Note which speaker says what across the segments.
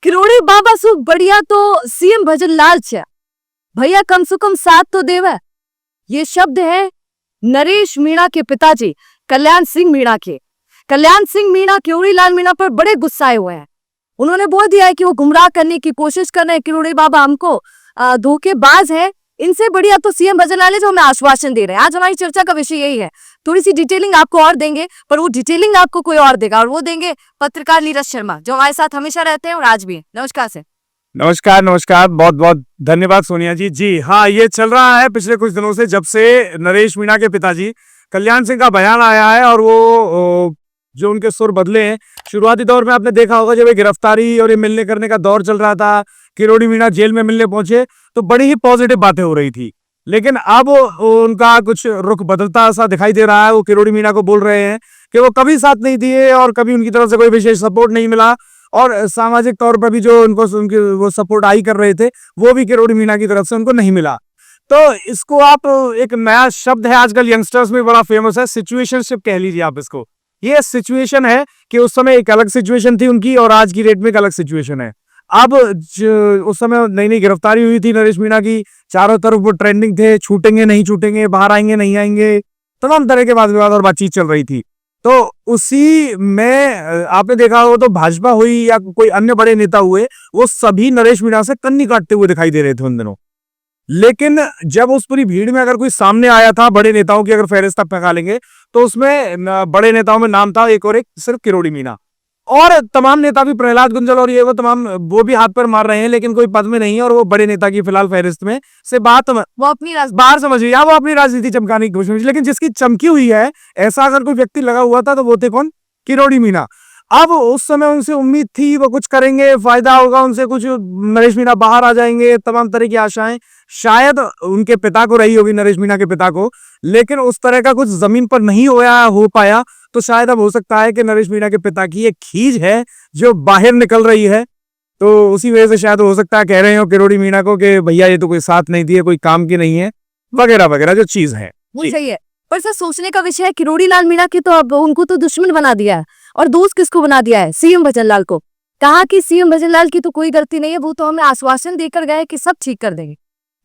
Speaker 1: किरोड़ी बाबा सु बढ़िया तो सीएम भजन लाल छे भैया, कम से कम साथ तो देवे। ये शब्द है नरेश मीणा के पिताजी कल्याण सिंह मीणा के। कल्याण सिंह मीणा किरोड़ी लाल मीणा पर बड़े गुस्साए हुए हैं। उन्होंने बोल दिया है कि वो गुमराह करने की कोशिश कर रहे हैं। किरोड़ी बाबा हमको धोखेबाज है, इनसे बढ़िया तो सीएम भजन लाल है जो हमें आश्वासन दे रहे हैं। आज हमारी चर्चा का विषय यही है। थोड़ी सी डिटेलिंग आपको और देंगे, पर वो डिटेलिंग आपको कोई और देगा, और वो देंगे पत्रकार नीरज शर्मा, जो हमारे साथ हमेशा रहते हैं और आज भी। नमस्कार सर।
Speaker 2: नमस्कार नमस्कार, बहुत बहुत धन्यवाद सोनिया जी। जी हाँ, ये चल रहा है पिछले कुछ दिनों से, जब से नरेश मीणा के पिताजी कल्याण सिंह का बयान आया है और वो जो उनके सुर बदले हैं। शुरुआती दौर में आपने देखा होगा, जब ये गिरफ्तारी और ये मिलने करने का दौर चल रहा था, किरोड़ी मीणा जेल में मिलने पहुंचे, तो बड़ी ही पॉजिटिव बातें हो रही थी। लेकिन अब उनका कुछ रुख बदलता सा दिखाई दे रहा है। वो किरोड़ी मीणा को बोल रहे हैं कि वो कभी साथ नहीं दिए और कभी उनकी तरफ से कोई विशेष सपोर्ट नहीं मिला, और सामाजिक तौर पर भी जो उनको उनकी वो सपोर्ट आई कर रहे थे, वो भी किरोड़ी मीणा की तरफ से उनको नहीं मिला। तो इसको आप, एक नया शब्द है आजकल यंगस्टर्स में बड़ा फेमस है, सिचुएशनशिप कह लीजिए आप इसको। ये सिचुएशन है कि उस समय एक अलग सिचुएशन थी उनकी और आज की डेट में एक अलग सिचुएशन है। अब उस समय नई नई गिरफ्तारी हुई थी नरेश मीणा की, चारों तरफ वो ट्रेंडिंग थे, छूटेंगे नहीं छूटेंगे, बाहर आएंगे नहीं आएंगे, तमाम तरह के वाद विवाद और बातचीत चल रही थी। तो उसी में आपने देखा हो तो भाजपा हुई या कोई अन्य बड़े नेता हुए, वो सभी नरेश मीणा से कन्नी काटते हुए दिखाई दे रहे थे उन दिनों। लेकिन जब उस पूरी भीड़ में अगर कोई सामने आया था, बड़े नेताओं की अगर फहरिस्त आप निकालेंगे, तो उसमें बड़े नेताओं में नाम था एक और एक सिर्फ किरोड़ी मीणा। और तमाम नेता भी, प्रहलाद गुंजल और ये वो तमाम, वो भी हाथ पर मार रहे हैं, लेकिन कोई पद में नहीं है और वो बड़े नेता की फिलहाल फहरिस्त में से बात वो अपनी बाहर समझिए, या वो अपनी राजनीति चमकाने की कोशिश। लेकिन जिसकी चमकी हुई है, ऐसा अगर कोई व्यक्ति लगा हुआ था, तो वो थे कौन? किरोड़ी मीणा। अब उस समय उनसे उम्मीद थी वो कुछ करेंगे, फायदा होगा उनसे कुछ, नरेश मीणा बाहर आ जाएंगे, तमाम तरह की आशाएं शायद उनके पिता को रही होगी, नरेश मीणा के पिता को। लेकिन उस तरह का कुछ जमीन पर नहीं हो पाया। तो शायद अब हो सकता है कि नरेश मीणा के पिता की एक खींच है जो बाहर निकल रही है, तो उसी वजह से शायद हो सकता है कह रहे हो किरोड़ी मीणा को कि भैया ये तो कोई साथ नहीं दिए, कोई काम की नहीं है, वगैरह वगैरह जो चीज है।
Speaker 1: वो सही है, पर सर सोचने का विषय है, किरोड़ी लाल मीणा की तो अब उनको तो दुश्मन बना दिया है, और दोस्त किसको बना दिया है? सीएम भजन लाल को। कहा कि सीएम भजन लाल की तो कोई गलती नहीं है, वो तो हमें आश्वासन देकर गए कि सब ठीक कर देंगे।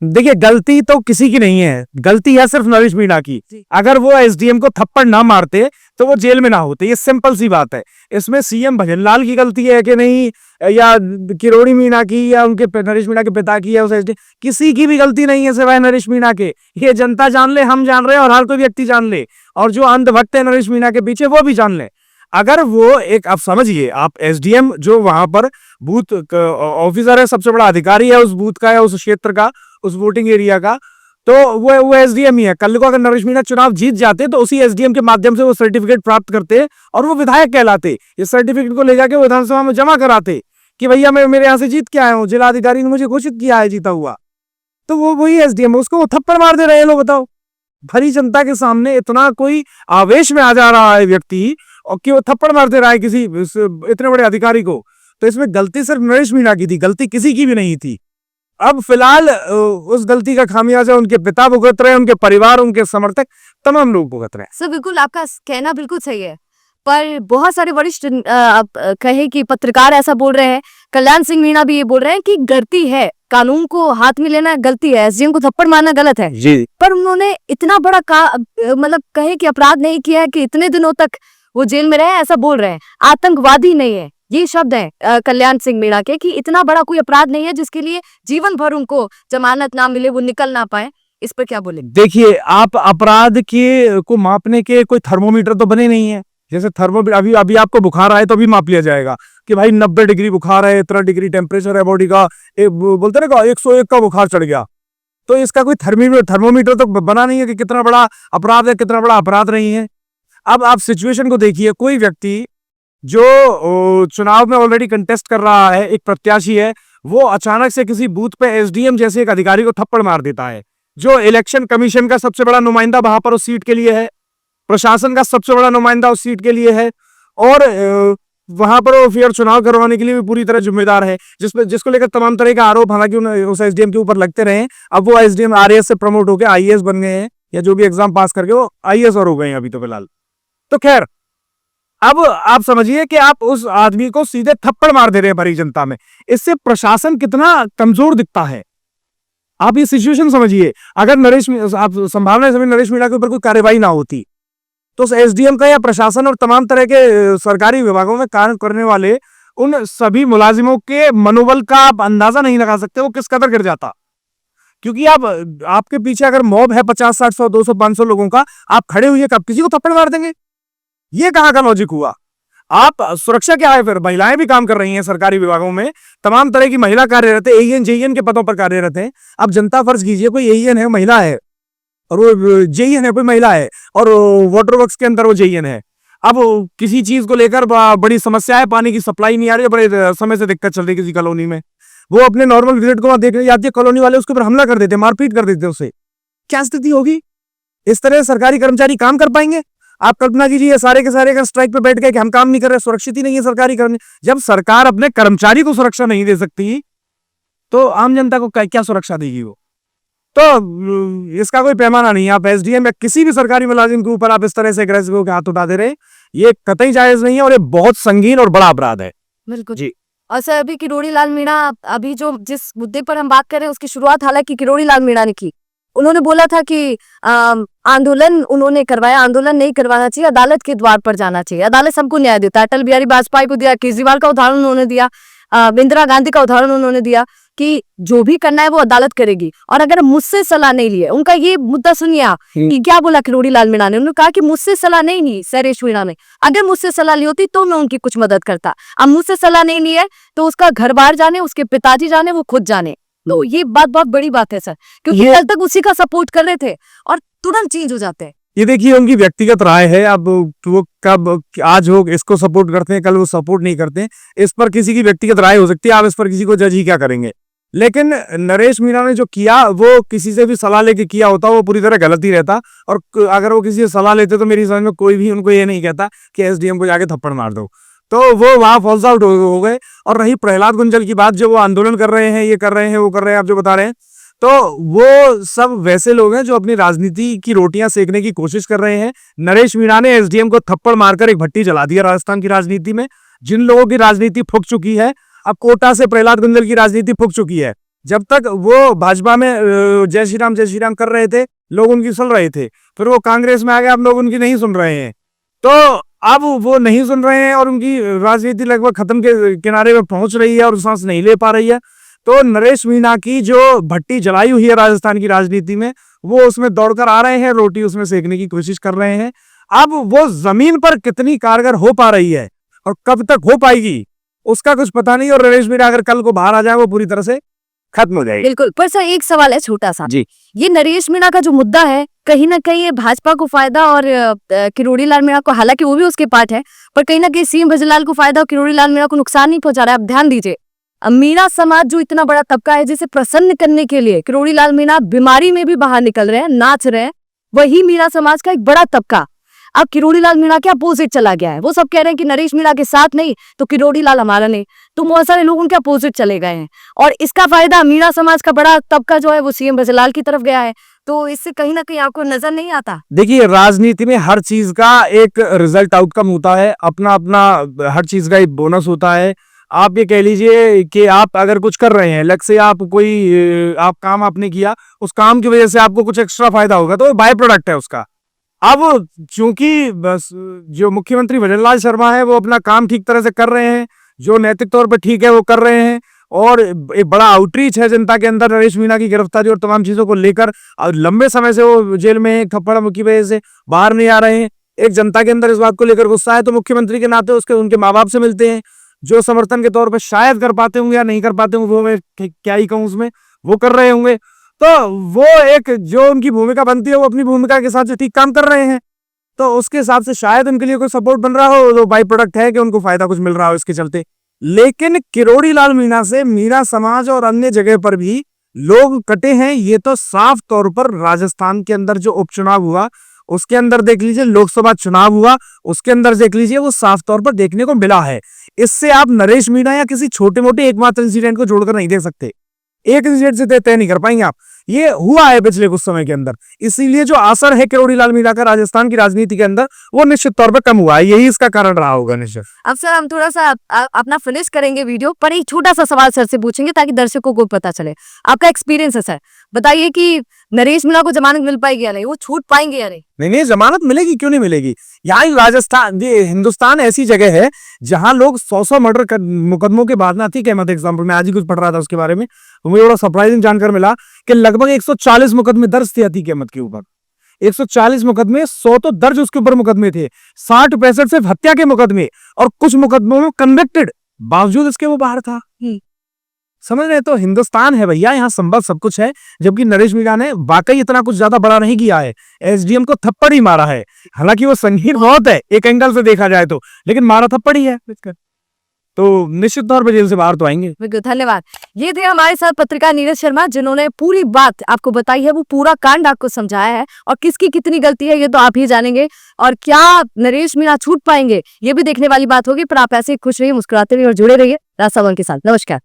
Speaker 2: देखिए, गलती तो किसी की नहीं है, गलती है सिर्फ नरेश मीणा की। अगर वो एसडीएम को थप्पड़ ना मारते तो वो जेल में ना होते, ये सिंपल सी बात है। इसमें सीएम भजन लाल की गलती है कि नहीं, या किरोड़ी मीणा की, या उनके नरेश मीणा के पिता की, या उस एसडीएम, किसी की भी गलती नहीं है सिवाय नरेश मीणा के। ये जनता जान ले, हम जान रहे हैं, और हर कोई व्यक्ति जान ले, और जो अंधभक्त है नरेश मीणा के पीछे, वो भी जान ले। अगर वो एक, आप समझिए, आप एसडीएम जो वहां पर बूथ ऑफिसर है, सबसे बड़ा अधिकारी है उस बूथ का या उस क्षेत्र का, उस वोटिंग एरिया का, तो वो एसडीएम ही है। कल को अगर नरेश मीणा चुनाव जीत जाते तो उसी एसडीएम के माध्यम से वो सर्टिफिकेट प्राप्त करते और वो विधायक कहलाते। इस सर्टिफिकेट को ले जाके विधानसभा में जमा कराते कि भैया मैं मेरे यहाँ से जीत के आया हूँ, जिलाधिकारी ने मुझे घोषित किया है जीता हुआ। तो वो वही एसडीएम, उसको वो थप्पड़ मार दे रहे हैं लोग। बताओ, भरी जनता के सामने इतना कोई आवेश में आ जा रहा है व्यक्ति, और कि वो थप्पड़ मार दे रहा है किसी इतने बड़े अधिकारी को। तो इसमें गलती सिर्फ नरेश मीणा की थी, गलती किसी की भी नहीं थी। अब फिलहाल उस गलती का खामियाजा उनके पिता भुगत रहे हैं, उनके परिवार, उनके समर्थक, तमाम लोग भुगत रहे हैं।
Speaker 1: सर बिल्कुल, आपका कहना बिल्कुल सही है, पर बहुत सारे वरिष्ठ कहे कि पत्रकार ऐसा बोल रहे हैं, कल्याण सिंह मीणा भी ये बोल रहे हैं कि गलती है, कानून को हाथ में लेना गलती है, एसडीएम को थप्पड़ मारना गलत है
Speaker 2: जी।
Speaker 1: पर उन्होंने इतना बड़ा मतलब कहे कि अपराध नहीं किया है कि इतने दिनों तक वो जेल में रहे, ऐसा बोल रहे हैं। आतंकवादी नहीं है, ये शब्द है कल्याण सिंह मीणा के, कि इतना बड़ा कोई अपराध नहीं है जिसके लिए जीवन भर उनको जमानत ना मिले, वो निकल ना पाए। इस पर क्या बोले?
Speaker 2: देखिए, आप अपराध के को मापने के कोई थर्मोमीटर तो बने नहीं है। जैसे थर्मोमीटर, अभी आपको बुखार आए तो भी माप लिया जाएगा कि भाई 90 डिग्री बुखार है, इतना डिग्री टेम्परेचर है बॉडी का, बोलते ना 101 का बुखार चढ़ गया। तो इसका कोई थर्मोमीटर तो बना नहीं है कि कितना बड़ा अपराध है, कितना बड़ा अपराध नहीं है। अब आप सिचुएशन को देखिए, कोई व्यक्ति जो चुनाव में ऑलरेडी कंटेस्ट कर रहा है, एक प्रत्याशी है, वो अचानक से किसी बूथ पे एसडीएम जैसे एक अधिकारी को थप्पड़ मार देता है, जो इलेक्शन कमीशन का सबसे बड़ा नुमाइंदा वहां पर उस सीट के लिए है, प्रशासन का सबसे बड़ा नुमाइंदा उस सीट के लिए है, और वहां पर वो फेयर चुनाव करवाने के लिए भी पूरी तरह जिम्मेदार है, जिसको लेकर तमाम तरह का आरोप हालांकि उस एसडीएम के ऊपर लगते रहे। अब वो एसडीएम आरएएस से प्रमोट होकर आईएएस बन गए हैं, या जो भी एग्जाम पास करके वो आईएएस और हो गए हैं अभी तो फिलहाल। तो खैर, अब आप समझिए कि आप उस आदमी को सीधे थप्पड़ मार दे रहे हैं भरी जनता में। इससे प्रशासन कितना कमजोर दिखता है। आप ये सिचुएशन समझिए। अगर आप संभावना है नरेश मीणा के ऊपर कोई कार्रवाई ना होती तो एसडीएम का या प्रशासन और तमाम तरह के सरकारी विभागों में कार्य करने वाले उन सभी मुलाजिमों के मनोबल का आप अंदाजा नहीं लगा सकते वो किस कदर गिर जाता। क्योंकि आप आपके पीछे अगर मॉब है 50, 60, 100, 200, 500 लोगों का, आप खड़े हुए कब किसी को थप्पड़ मार देंगे? ये कहाँ का लॉजिक हुआ? आप सुरक्षा क्या है? फिर महिलाएं भी काम कर रही हैं सरकारी विभागों में, तमाम तरह की महिला कार्यरत है, एईएन जेईएन के पदों पर कार्यरत हैं। अब जनता फर्ज कीजिए कोई एईएन है, महिला है, और वो जेईएन है, कोई महिला है, और वाटर वर्क्स के अंदर वो जेईएन है। अब किसी चीज को लेकर बड़ी समस्या है, पानी की सप्लाई नहीं आ रही है, बड़े समय से दिक्कत चल रही है किसी कॉलोनी में, वो अपने नॉर्मल विजिट को वहां देखने जाती है, कॉलोनी वाले उसके ऊपर हमला कर देते, मारपीट कर देते उसे। क्या स्थिति होगी? इस तरह सरकारी कर्मचारी काम कर पाएंगे? आप कल्पना कीजिए सारे के सारे का स्ट्राइक पे बैठ गए कि हम काम नहीं कर रहे, सुरक्षित ही नहीं है सरकारी कर्मचारी। जब सरकार अपने कर्मचारी को सुरक्षा नहीं दे सकती तो आम जनता को क्या सुरक्षा देगी वो? तो इसका कोई पैमाना नहीं है। आप एसडीएम या किसी भी सरकारी मुलाजिम के ऊपर आप इस तरह से अग्रेसिव होकर हाथ उठा दे रहे हैं, ये कतई जायज नहीं है और ये बहुत संगीन और बड़ा अपराध है।
Speaker 1: बिल्कुल
Speaker 2: जी।
Speaker 1: और सर अभी किरोड़ी लाल मीणा, अभी जो जिस मुद्दे पर हम बात कर रहे हैं उसकी शुरुआत हालांकि किरोड़ी लाल मीणा ने की। उन्होंने बोला था कि आंदोलन उन्होंने करवाया, आंदोलन नहीं करवाना चाहिए, अदालत के द्वार पर जाना चाहिए, अदालत सबको न्याय देता है। अटल बिहारी वाजपेयी को दिया, केजरीवाल का उदाहरण उन्होंने दिया, इंदिरा गांधी का उदाहरण उन्होंने दिया कि जो भी करना है वो अदालत करेगी। और अगर मुझसे सलाह नहीं लिए, उनका ये मुद्दा सुनिए आप कि क्या बोला किरोड़ी लाल मीणा ने। उन्होंने कहा कि मुझसे सलाह नहीं ली नरेश मीणा ने, अगर मुझसे सलाह ली होती तो मैं उनकी कुछ मदद करता। अब मुझसे सलाह नहीं ली है तो उसका घर बार जाने, उसके पिताजी जाने, वो खुद जाने। तो ये बात बहुत बड़ी बात है सर, क्योंकि कल तक उसी का सपोर्ट कर रहे थे और तुरंत चेंज हो जाते हैं।
Speaker 2: ये देखिए उनकी व्यक्तिगत राय है। अब वो कब आज हो इसको सपोर्ट करते हैं, कल वो सपोर्ट नहीं करते हैं, इस पर किसी की व्यक्तिगत राय हो सकती है। आप इस पर किसी को जज ही क्या करेंगे? लेकिन नरेश मीणा ने जो किया वो किसी से भी सलाह लेके किया होता वो पूरी तरह गलत ही रहता। और अगर वो किसी से सलाह लेते तो मेरी समझ में कोई भी उनको ये नहीं कहता कि एसडीएम को जाके थप्पड़ मार दो। तो वो वहां फॉल्स आउट हो गए। और रही प्रहलाद गुंजल की बात, जो वो आंदोलन कर रहे हैं, ये कर रहे हैं, वो कर रहे हैं, आप जो बता रहे हैं, तो वो सब वैसे लोग हैं जो अपनी राजनीति की रोटियां सेकने की कोशिश कर रहे हैं। नरेश मीणा ने एसडीएम को थप्पड़ मारकर एक भट्टी जला दिया राजस्थान की राजनीति में। जिन लोगों की राजनीति फूक चुकी है, अब कोटा से प्रहलाद गुंजल की राजनीति फूक चुकी है। जब तक वो भाजपा में जय श्री राम कर रहे थे, लोग उनकी सुन रहे थे, फिर वो कांग्रेस में आ गए, अब लोग उनकी नहीं सुन रहे हैं। तो अब वो नहीं सुन रहे हैं और उनकी राजनीति लगभग खत्म के किनारे में पहुंच रही है और सांस नहीं ले पा रही है। तो नरेश मीणा की जो भट्टी जलाई हुई है राजस्थान की राजनीति में, वो उसमें दौड़कर आ रहे हैं, रोटी उसमें सेकने की कोशिश कर रहे हैं। अब वो जमीन पर कितनी कारगर हो पा रही है और कब तक हो पाएगी उसका कुछ पता नहीं। और नरेश मीणा अगर कल को बाहर आ जाए वो पूरी तरह से खत्म हो जाएगी।
Speaker 1: बिल्कुल। पर सर एक सवाल है छोटा सा
Speaker 2: जी।
Speaker 1: ये नरेश मीणा का जो मुद्दा है, कहीं ना कहीं ये भाजपा को फायदा और किरोड़ी लाल मीणा को, हालांकि वो भी उसके पार्ट है, पर कहीं ना कहीं सीएम भजनलाल को फायदा और किरोड़ी लाल मीणा को नुकसान नहीं पहुंचा रहा है। आप ध्यान दीजिए, मीणा समाज जो इतना बड़ा तबका है जिसे प्रसन्न करने के लिए किरोड़ी लाल मीणा बीमारी में भी बाहर निकल रहे हैं, नाच रहे हैं, वही मीणा समाज का एक बड़ा तबका अब किरोड़ी लाल मीणा के अपोजिट चला गया है। वो सब कह रहे हैं कि नरेश मीणा के साथ नहीं तो किरोड़ी लाल हमारा नहीं, तो बहुत सारे लोग उनके अपोजिट चले गए हैं और इसका फायदा मीणा समाज का बड़ा तबका जो है वो सीएम भजनलाल की तरफ गया है। तो इससे कहीं ना कहीं आपको नजर नहीं आता?
Speaker 2: देखिए राजनीति में हर चीज का एक रिजल्ट आउटकम होता है, अपना अपना हर चीज का एक बोनस होता है। आप ये कह लीजिए कि आप अगर कुछ कर रहे हैं, लग से आप कोई आप काम आपने किया, उस काम की वजह से आपको कुछ एक्स्ट्रा फायदा होगा तो बाय प्रोडक्ट है उसका। अब चूंकि बस जो मुख्यमंत्री भजनलाल शर्मा है वो अपना काम ठीक तरह से कर रहे हैं, जो नैतिक तौर पर ठीक है वो कर रहे हैं, और एक बड़ा आउटरीच है जनता के अंदर नरेश मीणा की गिरफ्तारी और तमाम चीजों को लेकर। और लंबे समय से वो जेल में थप्पड़ की वजह से बाहर नहीं आ रहे हैं। एक जनता के अंदर इस बात को लेकर गुस्सा है, तो मुख्यमंत्री के नाते उसके उनके माँ बाप से मिलते हैं, जो समर्थन के तौर पर शायद कर पाते होंगे या नहीं कर पाते होंगे, वो मैं क्या ही कहूँ उसमें, वो कर रहे होंगे। तो वो एक जो उनकी भूमिका बनती है वो अपनी भूमिका के हिसाब से ठीक काम कर रहे हैं, तो उसके हिसाब से शायद उनके लिए कोई सपोर्ट बन रहा हो, तो बाई प्रोडक्ट है कि उनको फायदा कुछ मिल रहा हो इसके चलते। लेकिन किरोड़ी लाल मीणा से मीणा समाज और अन्य जगह पर भी लोग कटे हैं, ये तो साफ तौर पर राजस्थान के अंदर जो उपचुनाव हुआ उसके अंदर देख लीजिए, लोकसभा चुनाव हुआ उसके अंदर देख लीजिए, वो साफ तौर पर देखने को मिला है। इससे आप नरेश मीणा या किसी छोटे मोटे एकमात्र इंसिडेंट को जोड़कर नहीं देख सकते, एक इंसिडेंट से तय नहीं कर पाएंगे आप। ये हुआ है पिछले कुछ समय के अंदर, इसीलिए जो असर है किरोड़ीलाल मीणा का राजस्थान की राजनीति के अंदर वो निश्चित तौर पर कम हुआ है, यही इसका कारण रहा होगा निश्चित।
Speaker 1: अब सर हम थोड़ा सा अपना फिनिश करेंगे वीडियो, पर एक छोटा सा सवाल सर से पूछेंगे ताकि दर्शकों को पता चले। आपका एक्सपीरियंस है सर, बताइए कि नरेश मीणा को जमानत मिल पाएगी या नहीं, वो छूट पाएंगे या नहीं?
Speaker 2: नहीं, जमानत मिलेगी, क्यों नहीं मिलेगी। यहाँ राजस्थान, ये हिंदुस्तान ऐसी जगह है जहां लोग 100 मर्डर मुकदमों के बाद ना, अतीक अहमद एग्जाम्पल, मैं आज ही कुछ पढ़ रहा था उसके बारे में, तो मुझे बड़ा सरप्राइजिंग जानकर मिला कि लगभग 140 मुकदमे दर्ज थे अतीक अहमद के ऊपर। 140 मुकदमे, 100 तो दर्ज उसके ऊपर मुकदमे थे, 60-65 सिर्फ हत्या के मुकदमे, और कुछ मुकदमों में कन्विक्टेड, बावजूद इसके वो बाहर था। समझ रहे? तो हिंदुस्तान है भैया, यहाँ संभव सब कुछ है। जबकि नरेश मीणा ने वाकई इतना कुछ ज्यादा बड़ा नहीं किया है, एसडीएम को थप्पड़ ही मारा है, हालांकि वो संगीन बहुत है एक एंगल से देखा जाए तो, लेकिन मारा थप्पड़ ही है, तो निश्चित तौर पर जेल से बाहर तो आएंगे।
Speaker 1: बिल्कुल, धन्यवाद। ये थे हमारे साथ पत्रकार नीरज शर्मा, जिन्होंने पूरी बात आपको बताई है, वो पूरा कांड आपको समझाया है, और किसकी कितनी गलती है ये तो आप ही जानेंगे, और क्या नरेश मीणा छूट पाएंगे ये भी देखने वाली बात होगी। पर आप ऐसे खुश रहिए, मुस्कुराते रहिए और जुड़े रहिए राजसभा के साथ। नमस्कार।